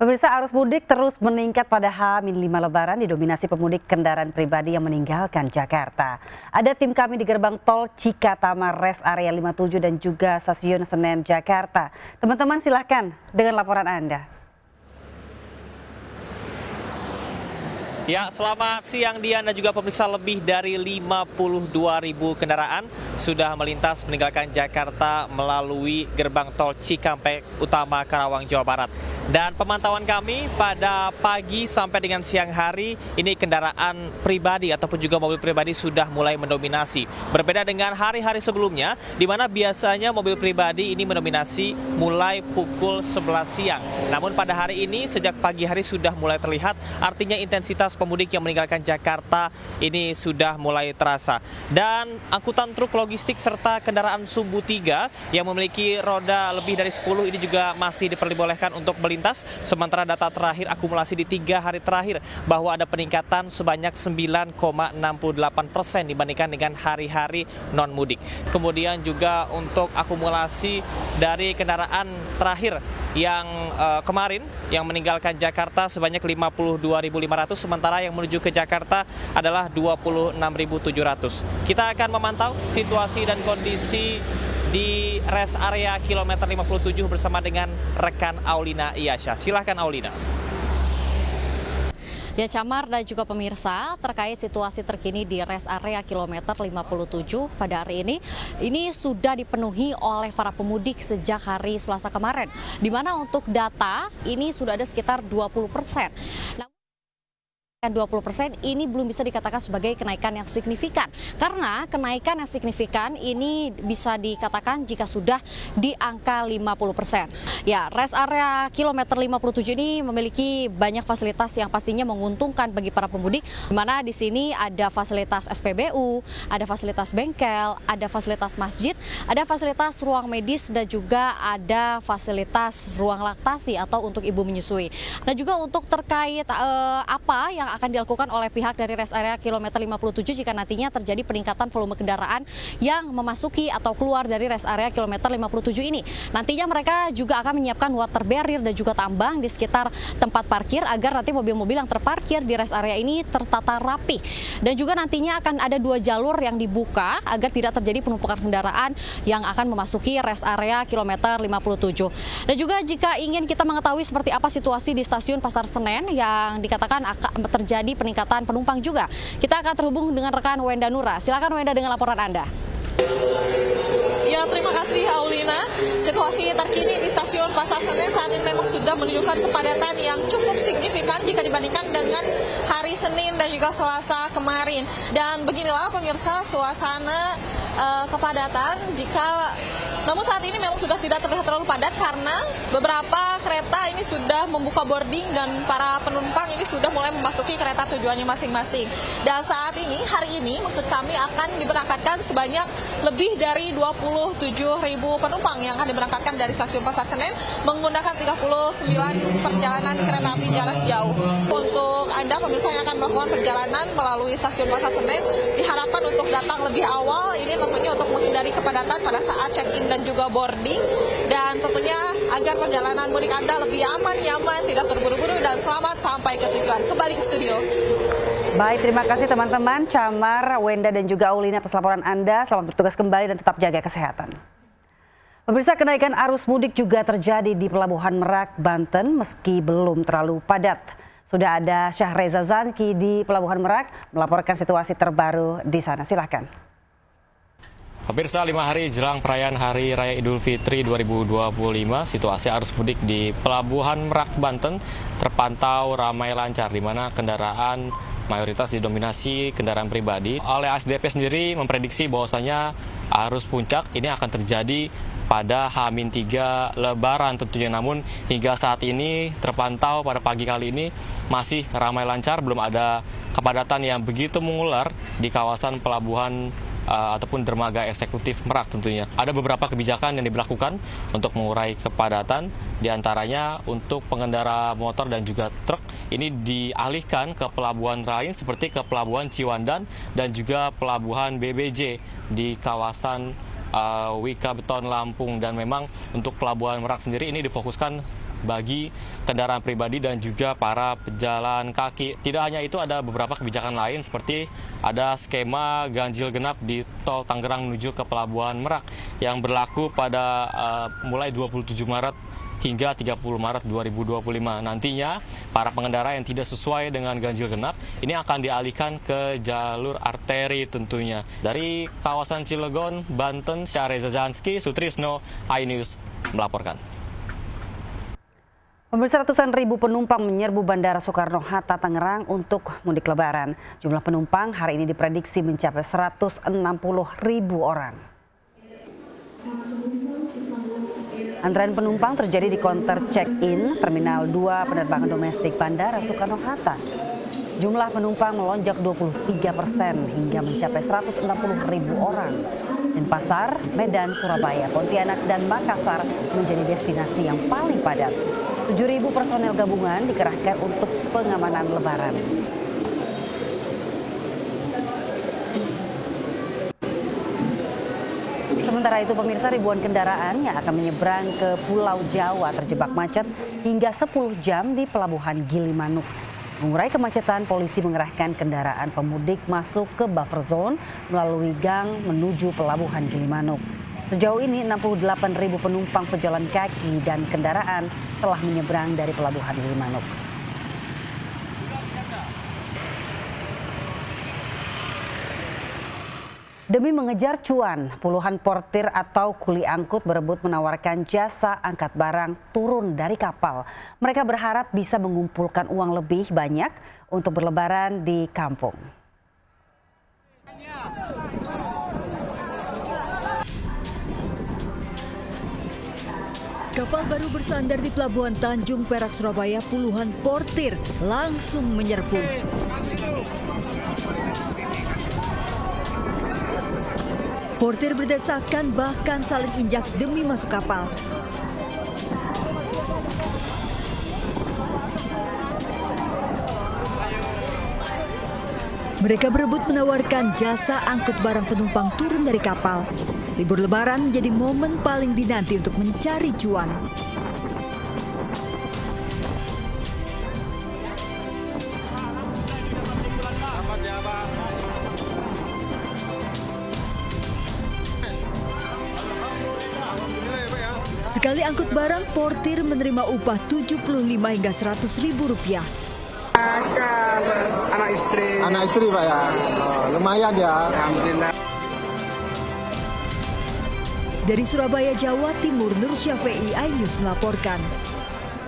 Pemirsa, arus mudik terus meningkat pada H-5 Lebaran didominasi pemudik kendaraan pribadi yang meninggalkan Jakarta. Ada tim kami di gerbang tol Cikatama Rest Area 57 dan juga Stasiun Senen Jakarta. Teman-teman silahkan dengan laporan Anda. Ya, selamat siang Dian dan juga pemirsa. Lebih dari 52.000 kendaraan sudah melintas meninggalkan Jakarta melalui gerbang tol Cikampek Utama Karawang, Jawa Barat. Dan pemantauan kami pada pagi sampai dengan siang hari ini kendaraan pribadi ataupun juga mobil pribadi sudah mulai mendominasi. Berbeda dengan hari-hari sebelumnya di mana biasanya mobil pribadi ini mendominasi mulai pukul 11 siang. Namun pada hari ini sejak pagi hari sudah mulai terlihat, artinya intensitas pemudik yang meninggalkan Jakarta ini sudah mulai terasa. Dan angkutan truk logistik serta kendaraan sumbu 3 yang memiliki roda lebih dari 10 ini juga masih diperbolehkan untuk melintas. Sementara data terakhir akumulasi di 3 hari terakhir bahwa ada peningkatan sebanyak 9,68% dibandingkan dengan hari-hari non-mudik. Kemudian juga untuk akumulasi dari kendaraan terakhir yang kemarin yang meninggalkan Jakarta sebanyak 52.500, sementara yang menuju ke Jakarta adalah 26.700. Kita akan memantau situasi dan kondisi di rest area kilometer 57 bersama dengan rekan Aulina Iyasha. Silahkan Aulina. Ya, Camar dan juga pemirsa, terkait situasi terkini di rest area kilometer 57 pada hari ini sudah dipenuhi oleh para pemudik sejak hari Selasa kemarin, di mana untuk data ini sudah ada sekitar 20%. 20% ini belum bisa dikatakan sebagai kenaikan yang signifikan, karena kenaikan yang signifikan ini bisa dikatakan jika sudah di angka 50%. Ya, rest area kilometer 57 ini memiliki banyak fasilitas yang pastinya menguntungkan bagi para pemudik, di mana di sini ada fasilitas SPBU, ada fasilitas bengkel, ada fasilitas masjid, ada fasilitas ruang medis, dan juga ada fasilitas ruang laktasi atau untuk ibu menyusui. Dan juga untuk terkait apa yang akan dilakukan oleh pihak dari rest area kilometer 57 jika nantinya terjadi peningkatan volume kendaraan yang memasuki atau keluar dari rest area kilometer 57 ini. Nantinya mereka juga akan menyiapkan water barrier dan juga tambang di sekitar tempat parkir agar nanti mobil-mobil yang terparkir di rest area ini tertata rapi. Dan juga nantinya akan ada 2 jalur yang dibuka agar tidak terjadi penumpukan kendaraan yang akan memasuki rest area kilometer 57. Dan juga jika ingin kita mengetahui seperti apa situasi di stasiun Pasar Senen yang dikatakan akan terjadi peningkatan penumpang juga, kita akan terhubung dengan rekan Wenda Nura. Silakan Wenda dengan laporan Anda. Ya, terima kasih Aulina. Situasi terkini di stasiun Pasar Senen saat ini memang sudah menunjukkan kepadatan yang cukup signifikan jika dibandingkan dengan hari Senin dan juga Selasa kemarin. Dan beginilah pemirsa suasana kepadatan namun saat ini memang sudah tidak terlihat terlalu padat karena beberapa kereta ini sudah membuka boarding dan para penumpang ini sudah mulai memasuki kereta tujuannya masing-masing. Dan saat ini, hari ini maksud kami akan diberangkatkan sebanyak lebih dari 27.000 penumpang yang akan diberangkatkan dari stasiun Pasar Senen menggunakan 39 perjalanan kereta api jarak jauh. Untuk Anda pemirsa yang akan melakukan perjalanan melalui stasiun Pasar Senen diharapkan untuk datang lebih awal, ini tentunya untuk menghindari kepadatan pada saat check-in dan juga boarding, dan tentunya agar perjalanan mudik Anda lebih aman, nyaman, tidak terburu-buru, dan selamat sampai ke tujuan. Kembali ke studio. Baik, terima kasih teman-teman, Camar, Wenda dan juga Aulina atas laporan Anda. Selamat bertugas kembali dan tetap jaga kesehatan. Pemirsa, kenaikan arus mudik juga terjadi di Pelabuhan Merak, Banten meski belum terlalu padat. Sudah ada Syahreza Zanki di Pelabuhan Merak melaporkan situasi terbaru di sana. Silakan. Pemirsa, 5 hari jelang perayaan Hari Raya Idul Fitri 2025, situasi arus mudik di Pelabuhan Merak, Banten terpantau ramai lancar, di mana kendaraan mayoritas didominasi kendaraan pribadi. Oleh ASDP sendiri memprediksi bahwasanya arus puncak ini akan terjadi pada H-3 Lebaran tentunya. Namun hingga saat ini terpantau pada pagi kali ini masih ramai lancar, belum ada kepadatan yang begitu mengular di kawasan pelabuhan ataupun dermaga eksekutif Merak tentunya. Ada beberapa kebijakan yang diberlakukan untuk mengurai kepadatan, diantaranya untuk pengendara motor dan juga truk ini dialihkan ke pelabuhan lain seperti ke pelabuhan Ciwandan dan juga pelabuhan BBJ di kawasan Wika Beton Lampung. Dan memang untuk pelabuhan Merak sendiri ini difokuskan bagi kendaraan pribadi dan juga para pejalan kaki. Tidak hanya itu, ada beberapa kebijakan lain seperti ada skema ganjil genap di tol Tangerang menuju ke Pelabuhan Merak yang berlaku pada mulai 27 Maret hingga 30 Maret 2025. Nantinya para pengendara yang tidak sesuai dengan ganjil genap ini akan dialihkan ke jalur arteri tentunya. Dari kawasan Cilegon, Banten, Syareza Zanski, Sutrisno, iNews melaporkan. Pemirsa, ratusan ribu penumpang menyerbu Bandara Soekarno-Hatta Tangerang untuk mudik Lebaran. Jumlah penumpang hari ini diprediksi mencapai 160 ribu orang. Antrean penumpang terjadi di konter check-in Terminal 2 penerbangan domestik Bandara Soekarno-Hatta. Jumlah penumpang melonjak 23% hingga mencapai 160 ribu orang. Denpasar, Medan, Surabaya, Pontianak, dan Makassar menjadi destinasi yang paling padat. 7.000 personel gabungan dikerahkan untuk pengamanan Lebaran. Sementara itu, pemirsa, ribuan kendaraan yang akan menyeberang ke Pulau Jawa terjebak macet hingga 10 jam di Pelabuhan Gilimanuk. Mengurai kemacetan, polisi mengerahkan kendaraan pemudik masuk ke buffer zone melalui gang menuju Pelabuhan Gilimanuk. Sejauh ini 68.000 penumpang pejalan kaki dan kendaraan telah menyeberang dari Pelabuhan Gilimanuk. Demi mengejar cuan, puluhan portir atau kuli angkut berebut menawarkan jasa angkat barang turun dari kapal. Mereka berharap bisa mengumpulkan uang lebih banyak untuk berlebaran di kampung. Kapal baru bersandar di Pelabuhan Tanjung Perak, Surabaya. Puluhan portir langsung menyerbu. Portir berdesakan bahkan saling injak demi masuk kapal. Mereka berebut menawarkan jasa angkut barang penumpang turun dari kapal. Libur Lebaran menjadi momen paling dinanti untuk mencari cuan. Sekali angkut barang, portir menerima upah 75 hingga 100 ribu rupiah. Anak istri Pak ya, lumayan ya. Alhamdulillah. Dari Surabaya, Jawa Timur, Nur Syafi'i, iNews melaporkan.